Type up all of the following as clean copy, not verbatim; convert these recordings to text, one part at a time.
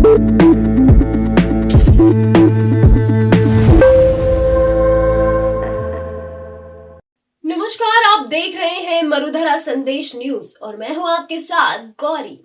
नमस्कार, आप देख रहे हैं मरुधरा संदेश न्यूज और मैं हूं आपके साथ गौरी।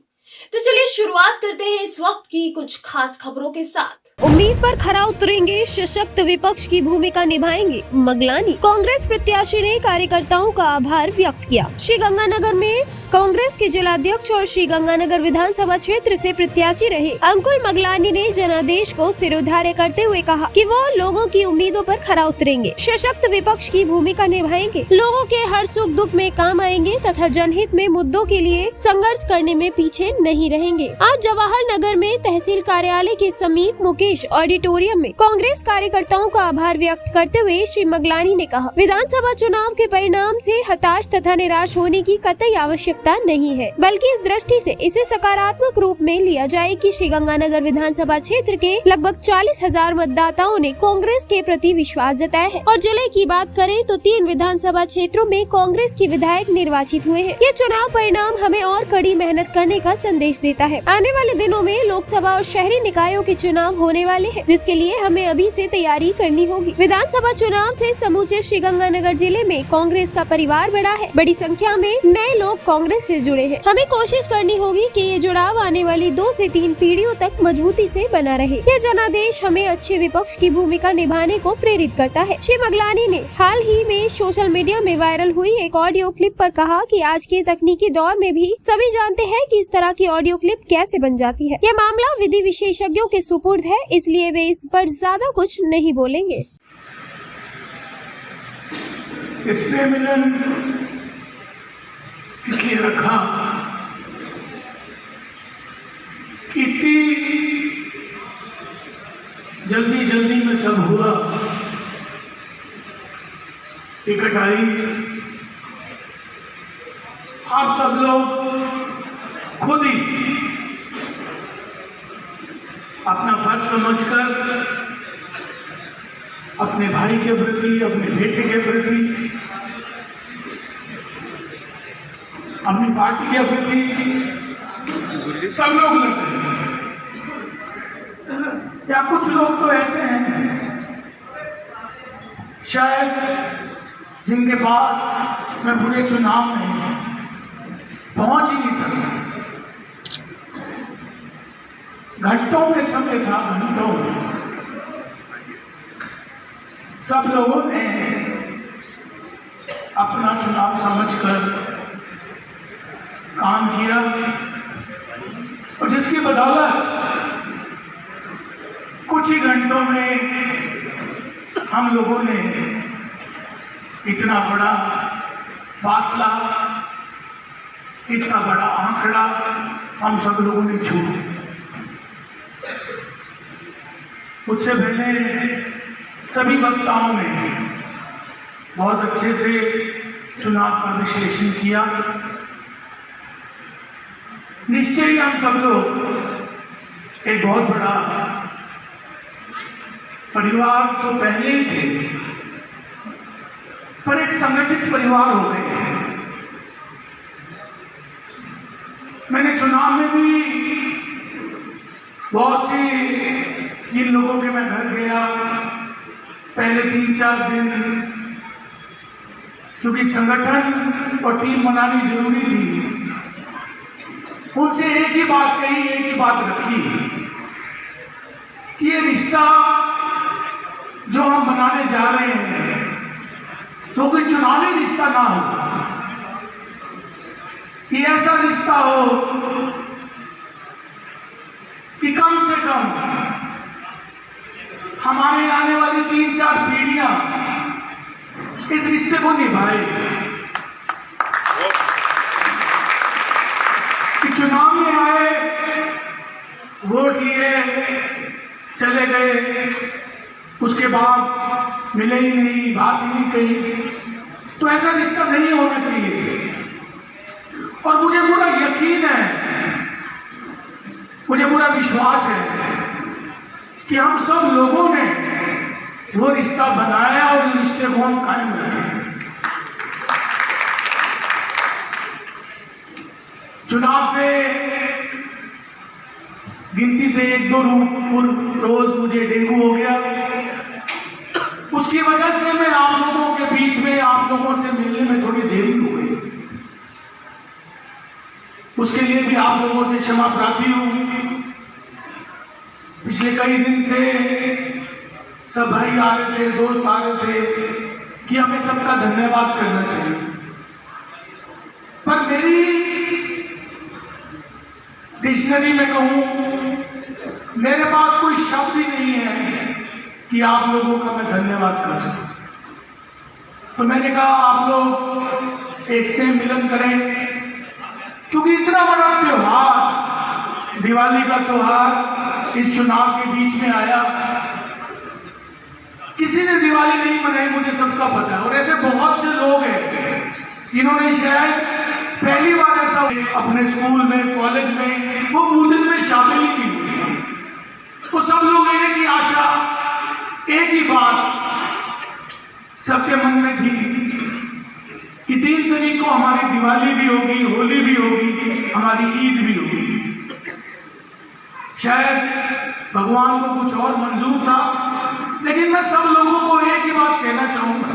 तो चलिए शुरुआत करते हैं इस वक्त की कुछ खास खबरों के साथ। उम्मीद पर खरा उतरेंगे, सशक्त विपक्ष की भूमिका निभाएंगे मगलानी। कांग्रेस प्रत्याशी ने कार्यकर्ताओं का आभार व्यक्त किया। श्रीगंगानगर में कांग्रेस के जिलाध्यक्ष और श्रीगंगानगर विधानसभा क्षेत्र से प्रत्याशी रहे अंकुल मगलानी ने जनादेश को सिरोधार्य करते हुए कहा कि वो लोगों की उम्मीदों पर खरा उतरेंगे, सशक्त विपक्ष की भूमिका निभाएंगे, लोगों के हर सुख दुख में काम आएंगे तथा जनहित में मुद्दों के लिए संघर्ष करने में पीछे नहीं रहेंगे। आज जवाहर नगर में तहसील कार्यालय के समीप मुकेश ऑडिटोरियम में कांग्रेस कार्यकर्ताओं का आभार व्यक्त करते हुए श्री मगलानी ने कहा, विधानसभा चुनाव के परिणाम से हताश तथा निराश होने की कतई आवश्यकता नहीं है, बल्कि इस दृष्टि से इसे सकारात्मक रूप में लिया जाए कि श्रीगंगानगर विधानसभा क्षेत्र के लगभग 40,000 मतदाताओं ने कांग्रेस के प्रति विश्वास जताया है और जिले की बात करें तो 3 विधानसभा क्षेत्रों में कांग्रेस के विधायक निर्वाचित हुए हैं। ये चुनाव परिणाम हमें और कड़ी मेहनत करने का संदेश देता है। आने वाले दिनों में लोकसभा और शहरी निकायों के चुनाव होने वाले हैं, जिसके लिए हमें अभी से तैयारी करनी होगी। विधानसभा चुनाव से समूचे श्रीगंगानगर जिले में कांग्रेस का परिवार बढ़ा है। बड़ी संख्या में नए लोग कांग्रेस से जुड़े हैं। हमें कोशिश करनी होगी कि ये जुड़ाव आने वाली 2 से 3 पीढ़ियों तक मजबूती से बना रहे। यह जनादेश हमें अच्छे विपक्ष की भूमिका निभाने को प्रेरित करता है। श्री मगलानी ने हाल ही में सोशल मीडिया में वायरल हुई एक ऑडियो क्लिप पर कहा कि आज के तकनीकी दौर में भी सभी जानते हैं कि इस तरह की ऑडियो क्लिप कैसे बन जाती है। यह मामला विधि विशेषज्ञों के सुपुर्द है, इसलिए वे इस पर ज्यादा कुछ नहीं बोलेंगे। इससे मिलन इसलिए रखा कि जल्दी में सब हुआ, टिकट आई, आप सब लोग खुद ही अपना फर्ज समझकर अपने भाई के प्रति, अपने बेटे के प्रति, अपनी पार्टी के प्रति सब लोग लगे हैं। या कुछ लोग तो ऐसे हैं शायद जिनके पास मैं पूरे चुनाव में पहुंच ही नहीं सकता। घंटों में समय था, घंटों में सब लोगों ने अपना चुनाव समझकर काम किया और जिसकी बदौलत कुछ ही घंटों में हम लोगों ने इतना बड़ा फासला, इतना बड़ा आंकड़ा हम सब लोगों ने छू। मुझसे पहले सभी वक्ताओं ने बहुत अच्छे से चुनाव का विश्लेषण किया। निश्चय ही हम सब लोग एक बहुत बड़ा परिवार तो पहले ही थे, पर एक संगठित परिवार हो गए हैं। मैंने चुनाव में भी बहुत से जिन लोगों के मैं घर गया पहले 3-4 दिन, क्योंकि संगठन और टीम बनानी जरूरी थी, उनसे एक ही बात कही, एक ही बात रखी कि ये रिश्ता जो हम बनाने जा रहे हैं वो कोई चुनावी रिश्ता ना हो, कि ऐसा रिश्ता हो कि कम से कम हमारे आने वाली 3-4 पीढ़ियां इस रिश्ते को निभाए। कि चुनाव में आए, वोट लिए, चले गए, उसके बाद मिले ही नहीं, बात ही नहीं कही, तो ऐसा रिश्ता नहीं होना चाहिए। और मुझे पूरा यकीन है, मुझे पूरा विश्वास है कि हम सब लोगों ने वो रिश्ता बनाया और इस रिश्ते को हम कायम रखें। चुनाव से गिनती से 1-2 रोज मुझे डेंगू हो गया। उसकी वजह से मैं आप लोगों के बीच में, आप लोगों से मिलने में थोड़ी देरी हो गई। उसके लिए भी आप लोगों से क्षमा प्रार्थी हूं। पिछले कई दिन से सब भाई आ रहे थे, दोस्त आ रहे थे कि हमें सबका धन्यवाद करना चाहिए, पर मेरी डिक्शनरी में कहूं, मेरे पास कोई शब्द ही नहीं है कि आप लोगों का मैं धन्यवाद कर सकूं। तो मैंने कहा आप लोग एक से मिलन करें, क्योंकि इतना बड़ा त्योहार, दिवाली का त्योहार इस चुनाव के बीच में आया। किसी ने दिवाली नहीं मनाई, मुझे सबका पता है, और ऐसे बहुत से लोग हैं जिन्होंने शायद पहली बार ऐसा अपने स्कूल में, कॉलेज में वो पूजन में शामिल ही नहीं हुए। तो सब लोग एक ही आशा, एक ही बात सबके मन में थी कि 3 तारीख को हमारी दिवाली भी होगी, होली भी होगी, हमारी ईद भी होगी। शायद भगवान को कुछ और मंजूर था, लेकिन मैं सब लोगों को एक ही बात कहना चाहूंगा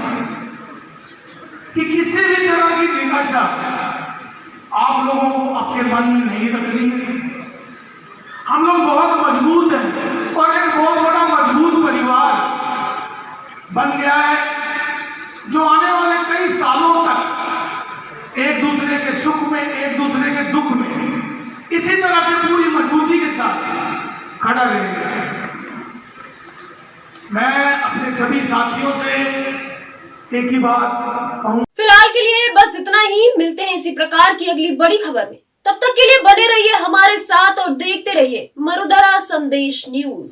कि किसी भी तरह की निराशा आप लोगों को आपके मन में नहीं रखनी है। हम लोग बहुत मजबूत हैं और एक बहुत बड़ा मजबूत परिवार बन गया है, जो आने वाले कई सालों तक एक दूसरे के सुख में, एक दूसरे के दुख में इसी तरह से पूरी मजबूती के साथ खड़ा रहेगा। मैं अपने सभी साथियों से एक ही बात कहूं। फिलहाल के लिए बस इतना ही। मिलते हैं इसी प्रकार की अगली बड़ी खबर में। तब तक के लिए बने रहिए हमारे साथ और देखते रहिए मरुधरा संदेश न्यूज।